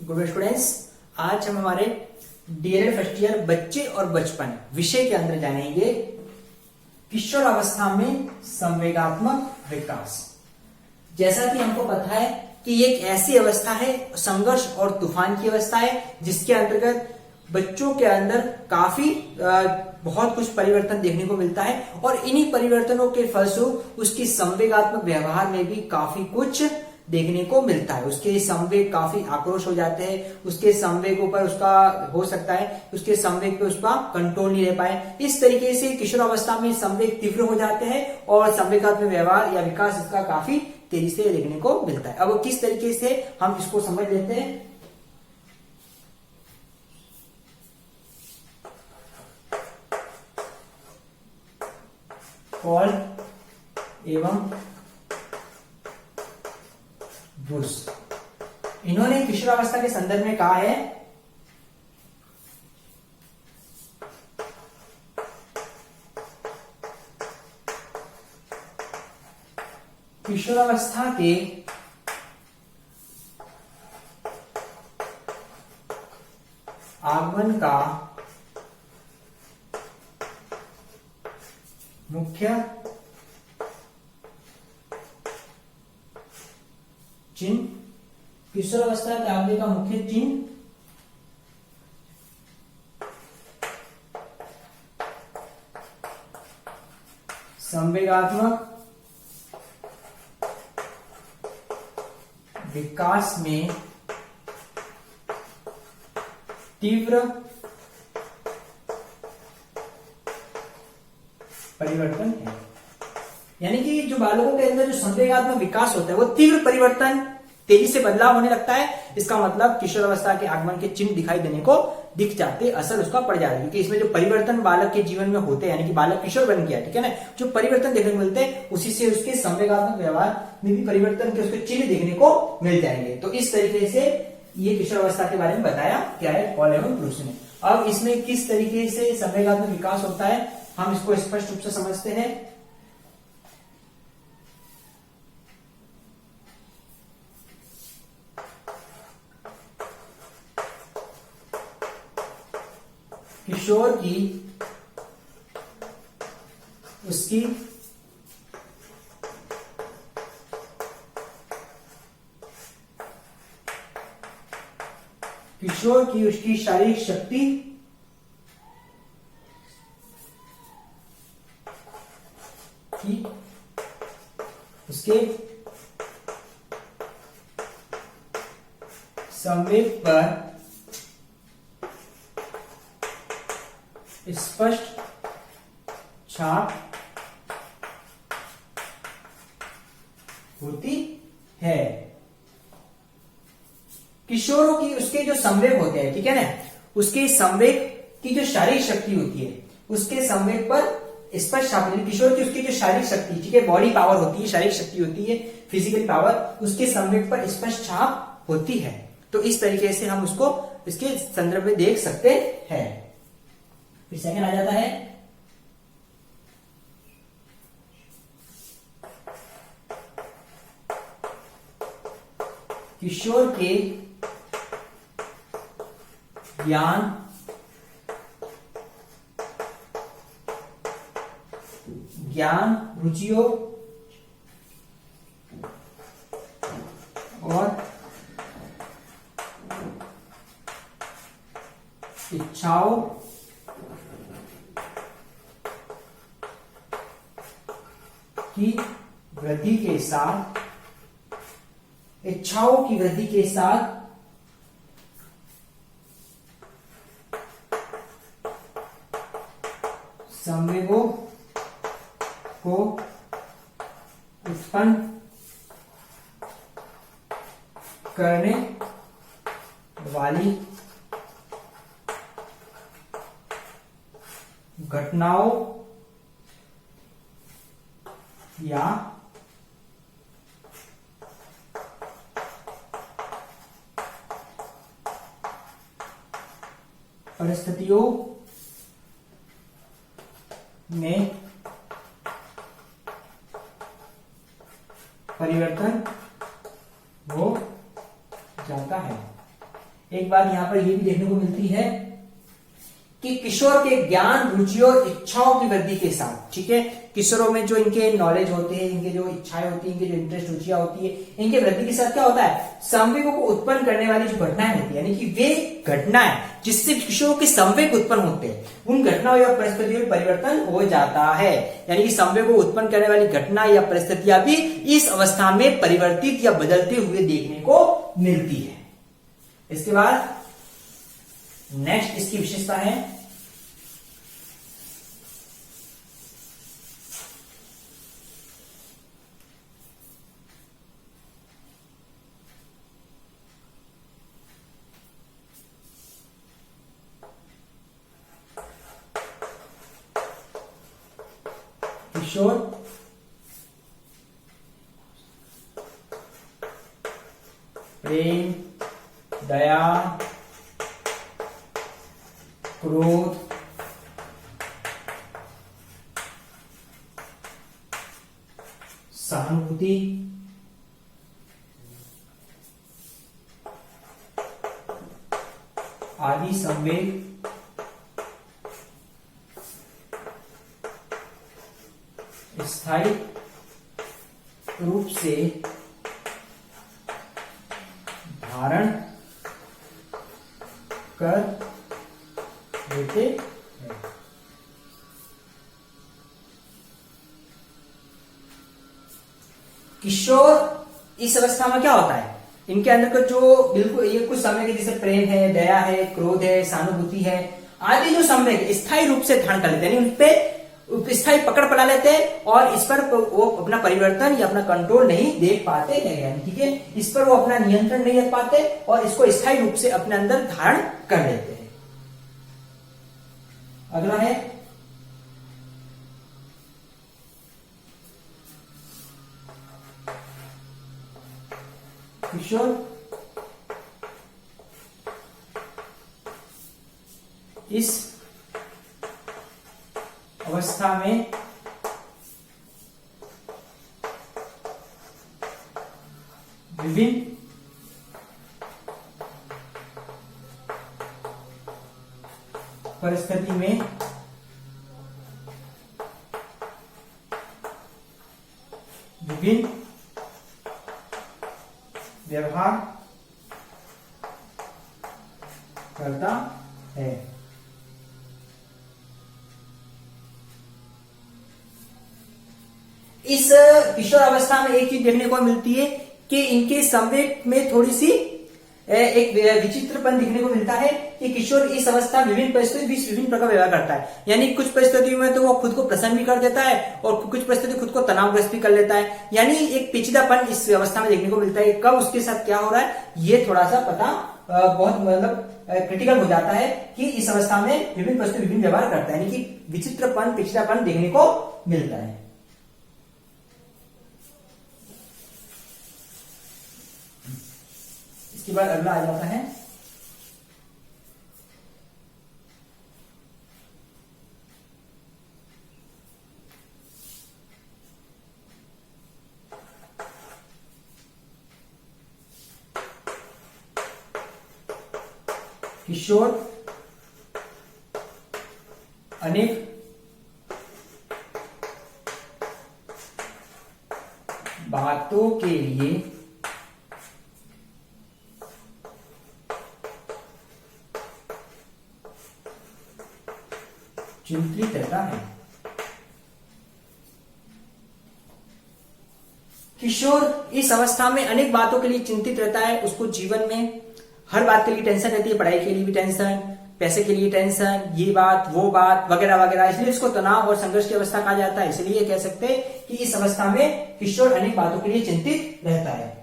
Good students, आज हम हमारे डीएलएड फर्स्ट ईयर बच्चे और बचपन विषय के अंदर जानेंगे किशोरावस्था में संवेगात्मक विकास। जैसा कि हमको पता है कि ये एक ऐसी अवस्था है, संघर्ष और तूफान की अवस्था है, जिसके अंतर्गत बच्चों के अंदर काफी बहुत कुछ परिवर्तन देखने को मिलता है और इन्हीं परिवर्तनों के फलस्वरूप उसकी संवेगात्मक व्यवहार में भी काफी कुछ देखने को मिलता है। उसके संवेग काफी आक्रोश हो जाते हैं, उसके संवेगों पर उसका हो सकता है उसके संवेग पे उसका कंट्रोल नहीं रह पाए। इस तरीके से किशोरावस्था में संवेग तीव्र हो जाते हैं और संवेगात्मक व्यवहार या विकास इसका काफी तेजी से देखने को मिलता है। अब किस तरीके से हम इसको समझ लेते हैं। पॉल एवं ब्रूस, इन्होंने किशोरावस्था के संदर्भ में कहा है किशोरावस्था के आगमन का मुख्य चिन्ह, किशोरावस्था के आगमन का मुख्य चिन्ह संवेगात्मक विकास में तीव्र परिवर्तन है। यानी कि जो बालकों के अंदर जो संवेगात्मक विकास होता है वो तीव्र परिवर्तन, तेजी से बदलाव होने लगता है। इसका मतलब किशोरावस्था के आगमन के चिन्ह दिखाई देने को दिख जाते, असर उसका पड़ जाता है। क्योंकि इसमें जो परिवर्तन बालक के जीवन में होते हैं, यानी कि बालक किशोर बन गया, ठीक है ना, जो परिवर्तन देखने को मिलते हैं उसी से उसके संवेगात्मक व्यवहार में भी परिवर्तन के उसके चिन्ह देखने को मिल जाएंगे। तो इस तरीके से ये किशोरावस्था के बारे में बताया क्या है पॉल एवं ब्रूस ने। अब इसमें किस तरीके से संवेगात्मक विकास होता है हम इसको स्पष्ट रूप से समझते हैं। किशोर की उसकी शारीरिक शक्ति की उसके संवेग पर स्पष्ट छाप होती है। किशोरों की उसके जो संवेग होते हैं, ठीक है ना, उसके संवेग की जो शारीरिक शक्ति होती है उसके संवेग पर स्पष्ट छाप, किशोर की उसकी जो शारीरिक शक्ति, ठीक है, बॉडी पावर होती है, शारीरिक शक्ति होती है, फिजिकल पावर, उसके संवेग पर स्पष्ट छाप होती है। तो इस तरीके से हम उसको इसके संदर्भ में देख सकते हैं। फिर सेकंड आ जाता है किशोर के ज्ञान रुचियों और इच्छाओं की वृद्धि के साथ, इच्छाओं की वृद्धि के साथ संवेगों को उत्पन्न करने वाली घटनाओं या परिस्थितियों में परिवर्तन हो जाता है। एक बात यहां पर यह भी देखने को मिलती है कि किशोर के ज्ञान, रुचि और इच्छाओं की वृद्धि के साथ, ठीक है, किशोरों में जो इनके नॉलेज होते हैं, इनके जो इच्छाएं होती है, इनके जो इंटरेस्ट, रुचियां होती है, इनके वृद्धि के साथ क्या होता है, संवेगों को उत्पन्न करने वाली जो घटनाएं होती है, यानी कि वे घटनाएं जिससे किशोरों के संवेग उत्पन्न होते हैं, उन घटनाओं या परिस्थितियों में परिवर्तन हो जाता है। यानी कि संवेगों को उत्पन्न करने वाली घटना या परिस्थितियां भी इस अवस्था में परिवर्तित या बदलते हुए देखने को मिलती है। इसके बाद नेक्स्ट इसकी विशेषता है किशोर प्रेम, दया, क्रोध, सहानुभूति, आदि संवेग स्थायी रूप से धारण कर लेते हैं। किशोर इस अवस्था में क्या होता है, इनके अंदर का जो बिल्कुल ये कुछ समय के जैसे प्रेम है, दया है, क्रोध है, सहानुभूति है आदि जो संवेग स्थायी रूप से धारण कर लेते हैं, यानी उन पे स्थायी पकड़ पड़ा लेते हैं और इस पर वो अपना परिवर्तन या अपना कंट्रोल नहीं देख पाते हैं, यानी ठीक है, इस पर वो अपना नियंत्रण नहीं रख पाते और इसको स्थायी रूप से अपने अंदर धारण कर लेते हैं। अगला है किशोर इस अवस्था में विभिन्न परिस्थिति में विभिन्न व्यवहार करता है। इस किशोर अवस्था में एक चीज देखने को मिलती है कि इनके संवेग में थोड़ी सी एक विचित्रपन दिखने को मिलता है कि किशोर इस अवस्था में विभिन्न परिस्थितियों में विभिन्न प्रकार व्यवहार करता है, यानी कुछ परिस्थितियों में तो वो खुद को प्रसन्न भी कर देता है और कुछ परिस्थिति खुद को तनावग्रस्त भी कर लेता है, यानी एक पेचीदापन इस अवस्था में देखने को मिलता है। कब उसके साथ क्या हो रहा है ये थोड़ा सा पता बहुत मतलब क्रिटिकल हो जाता है कि इस अवस्था में विभिन्न परिस्थिति विभिन्न व्यवहार करता है, यानी कि विचित्रपन, पेचीदापन देखने को मिलता है। इसके बाद अगला आ जाता है किशोर अनेक बातों के लिए चिंतित रहता है। किशोर इस अवस्था में अनेक बातों के लिए चिंतित रहता है, उसको जीवन में हर बात के लिए टेंशन रहती है, पढ़ाई के लिए भी टेंशन, पैसे के लिए टेंशन, ये बात वो बात वगैरह वगैरह, इसलिए इसको तनाव और संघर्ष की अवस्था कहा जाता है। इसलिए कह सकते हैं कि इस अवस्था में किशोर अनेक बातों के लिए चिंतित रहता है।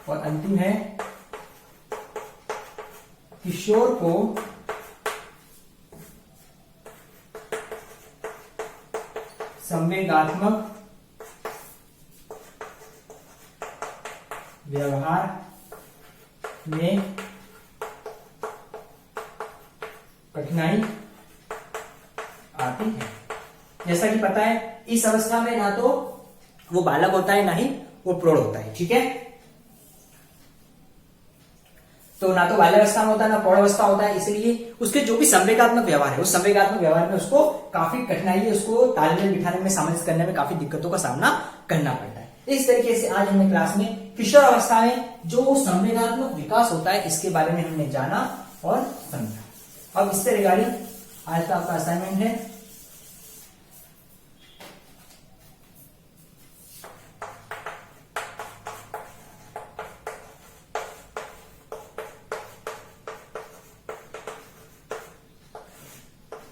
और अंतिम है किशोर को संवेगात्मक व्यवहार में कठिनाई आती है। जैसा कि पता है इस अवस्था में ना तो वो बालक होता है ना ही वो प्रौढ़ होता है। ठीक है, तो ना तो बाल्यावस्था में होता है ना प्रौढ़ावस्था होता है, इसलिए उसके जो भी संवेगात्मक व्यवहार है उस संवेगात्मक व्यवहार में उसको काफी कठिनाई है, उसको तालमेल बिठाने में, सामंजस्य करने में काफी दिक्कतों का सामना करना पड़ता है। इस तरीके से आज हमने क्लास में किशोर अवस्था में जो संवेगात्मक विकास होता है इसके बारे में हमने जाना और समझा। अब इससे रिगार्डिंग आज का आपका असाइनमेंट है,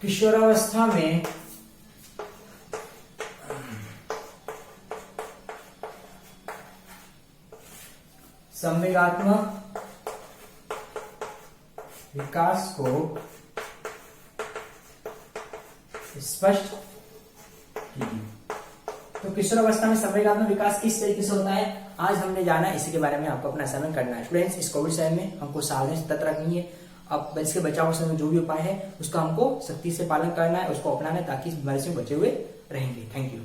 किशोरावस्था में संवेगात्मक विकास को स्पष्ट कीजिए। तो किशोरावस्था में संवेगात्मक विकास किस तरीके से होता है आज हमने जाना, इसी के बारे में आपको अपना असाइनमेंट करना है। स्टूडेंट्स, इस कोविड समय में हमको सावधानी सतर्क रखनी है। अब इसके बचाव समय जो भी उपाय है उसका हमको सख्ती से पालन करना है, उसको अपनाना है ताकि इस बीमारी से बचे हुए रहेंगे। Thank you.